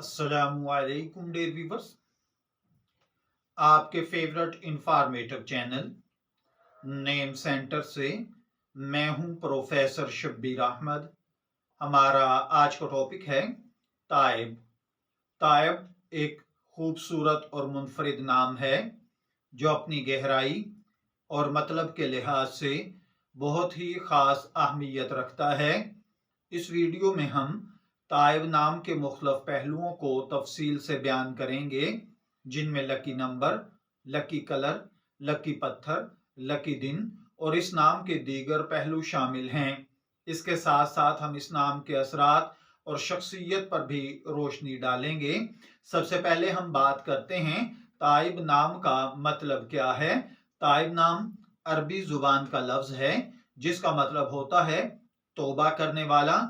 अस्सलामुअलैकुम dear viewers. आपके favourite informative channel name centre से मैं हूं प्रोफेसर शब्बीर अहमद। हमारा आज का टॉपिक है ताइब। ताइब एक खूबसूरत और मुनफरिद नाम है जो अपनी गहराई और मतलब के लिहाज से बहुत ही ख़ास अहमियत रखता है। इस वीडियो में हम ताइब नाम के मुख्तलिफ पहलुओं को तफसील से बयान करेंगे, जिनमें lucky number, lucky colour, lucky पत्थर, लकी दिन और इस नाम के दीगर पहलू शामिल हैं। इसके साथ साथ हम इस नाम के असरात और शख्सियत पर भी रोशनी डालेंगे। सबसे पहले हम बात करते हैं ताइब नाम का मतलब क्या है। ताइब नाम अरबी जुबान का लफ्ज है जिसका मतलब होता है तौबा करने वाला,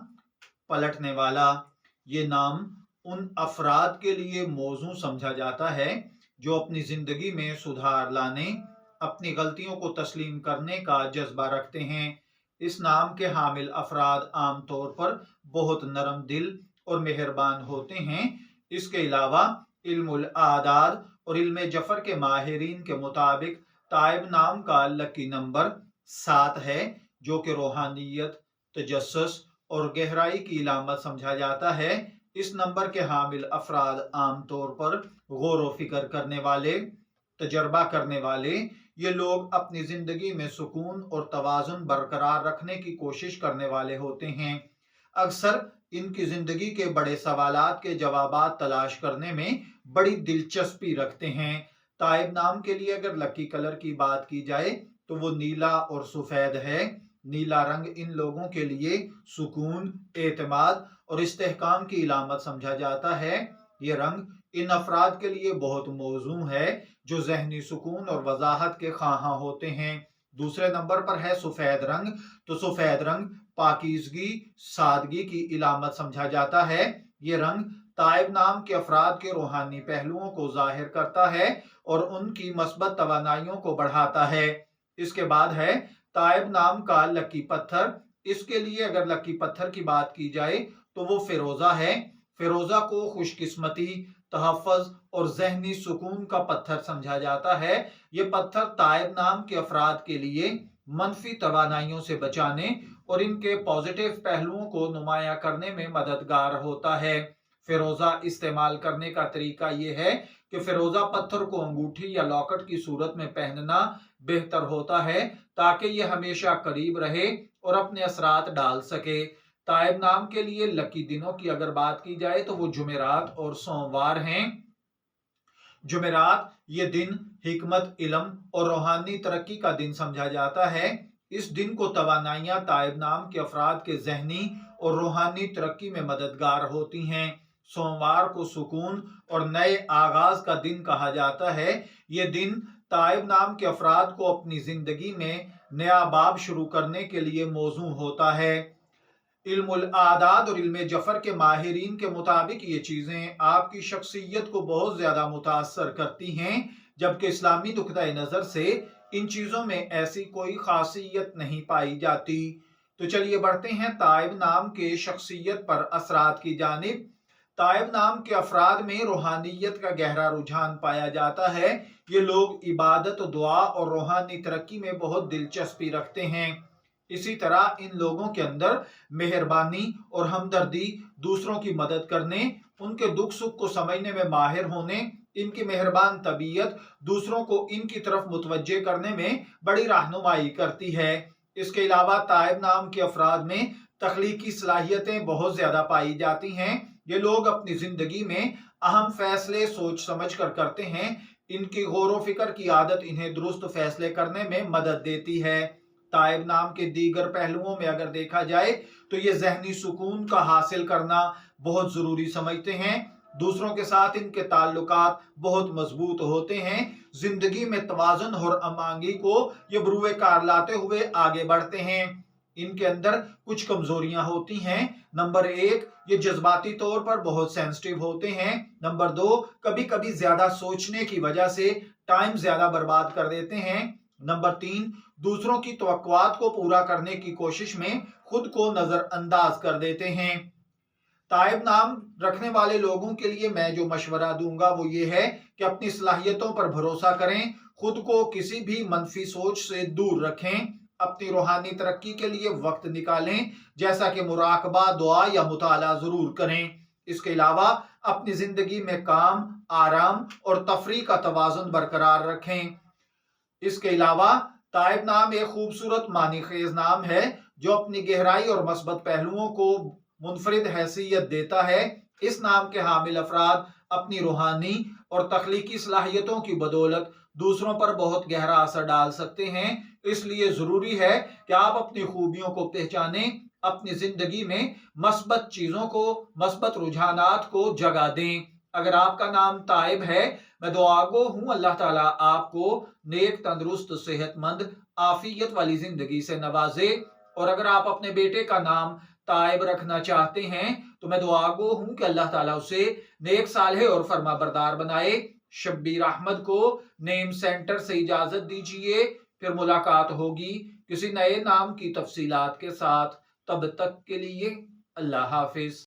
पलटने वाला। ये नाम उन अफराद के लिए मौजू समझा जाता है जो अपनी जिंदगी में सुधार लाने, अपनी गलतियों को तस्लीम करने का जज्बा रखते हैं। इस नाम के हामिल अफराद आमतौर पर बहुत नरम दिल और मेहरबान होते हैं। इसके अलावा इल्मुल आदाद और इल्म जफर के माहिरीन के मुताबिक ताइब नाम का लकी नंबर 7 है, जो कि रूहानियत, तजस्सुस और गहराई की इलामत समझा जाता है। इस नंबर के हामिल अफराद आमतौर पर गौर व फिक्र करने वाले, तजर्बा करने वाले, ये लोग अपनी जिंदगी में सुकून और तवाज़ुन बरकरार रखने की कोशिश करने वाले होते हैं। अक्सर इनकी जिंदगी के बड़े सवालात के जवाबात तलाश करने में बड़ी दिलचस्पी रखते हैं। ताइब नाम के लिए अगर लकी कलर की बात की जाए तो वो नीला और सफेद है। नीला रंग इन लोगों के लिए सुकून, एतमाद और इस्तेहकाम की इलामत समझा जाता है। ये रंग इन अफराद के लिए बहुत मौजू है जो जहनी सुकून और वजाहत के ख्वाहां होते हैं। दूसरे नंबर पर है सफेद रंग। तो सफेद रंग पाकीज़गी, सादगी की इलामत समझा जाता है। ये रंग ताइब नाम के अफराद के रूहानी पहलुओं को जाहिर करता है और उनकी मस्बत तवानाइयों को बढ़ाता है। इसके बाद है ताइब नाम का लकी पत्थर। इसके लिए अगर लकी पत्थर की बात की जाए तो वो फिरोजा है। फिरोजा को खुशकिस्मती, तहफ़्फ़ुज़ और जहनी सुकून का पत्थर समझा जाता है। ये पत्थर ताइब नाम के अफराद के लिए मनफी तवानाइयों से बचाने और इनके पॉजिटिव पहलुओं को नुमाया करने में मददगार होता है। फिरोजा इस्तेमाल करने का तरीका यह है कि फिरोजा पत्थर को अंगूठी या लॉकेट की सूरत में पहनना बेहतर होता है ताकि यह हमेशा करीब रहे और अपने असरात डाल सके। ताइब नाम के लिए लकी दिनों की अगर बात की जाए तो वो जुमेरात और सोमवार हैं। जुमेरात ये दिन हिकमत, इल्म और रूहानी तरक्की का दिन समझा जाता है। इस दिन को तवानाइयां ताइब नाम के अफराद के जहनी और रूहानी तरक्की में मददगार होती हैं। सोमवार को सुकून और नए आगाज का दिन कहा जाता है। ये दिन ताइब नाम के अफराद को अपनी जिंदगी में नया बाब शुरू करने के लिए मौजू होता है। इल्मुल आदाद और इल्म जफर के माहिरीन के मुताबिक ये चीजें आपकी शख्सियत को बहुत ज्यादा मुतासर करती हैं, जबकि इस्लामी नुक्ता नजर से इन चीजों में ऐसी कोई खासियत नहीं पाई जाती। तो चलिए बढ़ते हैं ताइब नाम के शख्सियत पर असरात की जानिब। ताइब नाम के अफराद में रूहानियत का गहरा रुझान पाया जाता है। ये लोग इबादत, दुआ और रूहानी तरक्की में बहुत दिलचस्पी रखते हैं। इसी तरह इन लोगों के अंदर मेहरबानी और हमदर्दी, दूसरों की मदद करने, उनके दुख सुख को समझने में माहिर होने, इनकी मेहरबान तबीयत दूसरों को इनकी तरफ मुतवज्जे करने में बड़ी रहनुमाई करती है। इसके अलावा ताइब नाम के अफराद में तख्लीकी सलाहियतें बहुत ज्यादा पाई जाती हैं। ये लोग अपनी जिंदगी में अहम फैसले सोच समझ कर करते हैं। इनकी गौर व फिक्र की आदत इन्हें दुरुस्त फैसले करने में मदद देती है। ताइब नाम के दीगर पहलुओं में अगर देखा जाए तो ये जहनी सुकून का हासिल करना बहुत जरूरी समझते हैं। दूसरों के साथ इनके ताल्लुकात बहुत मजबूत होते हैं। जिंदगी में तवाज़ुन और अमांगी को ये बरूए कार लाते हुए आगे बढ़ते हैं। इनके अंदर कुछ कमजोरियां होती हैं। नंबर 1, ये जज्बाती तौर पर बहुत सेंसिटिव होते हैं। नंबर 2, कभी कभी ज्यादा सोचने की वजह से टाइम ज्यादा बर्बाद कर देते हैं। नंबर 3, दूसरों की तवक्कुआत को पूरा करने की कोशिश में खुद को नजरअंदाज कर देते हैं। ताइब नाम रखने वाले लोगों के लिए मैं जो मशवरा दूंगा वो ये है कि अपनी सलाहियतों पर भरोसा करें, खुद को किसी भी मनफी सोच से दूर रखें, अपनी रूहानी तरक्की के लिए वक्त निकालें, जैसा कि मुराकबा, दुआ या मुताला जरूर करें। इसके अलावा अपनी जिंदगी में काम, आराम और तफरी का तवाजुन बरकरार रखें। इसके अलावा ताइब नाम एक खूबसूरत मानी खेज नाम है जो अपनी गहराई और मस्बत पहलुओं को मुनफरिद हैसियत देता है। इस नाम के हामिल अफराद अपनी रूहानी और तख्लीकी सलाहियतों की बदौलत दूसरों पर बहुत गहरा असर डाल सकते हैं। इसलिए जरूरी है कि आप अपनी खूबियों को पहचानें, अपनी जिंदगी में मस्बत चीजों को, मस्बत रुझानात को जगह दें। अगर आपका नाम ताइब है, मैं दुआगो हूं अल्लाह ताला आपको नेक, तंदुरुस्त, सेहतमंद, आफियत वाली जिंदगी से नवाजे। और अगर आप अपने बेटे का नाम ताइब रखना चाहते हैं तो मैं दुआगो हूं कि अल्लाह ताला उसे नेक, सालेह और फर्माबरदार बनाए। शब्बीर अहमद को नेम सेंटर से इजाजत दीजिए, फिर मुलाकात होगी किसी नए नाम की तफसीलात के साथ। तब तक के लिए अल्लाह हाफिज।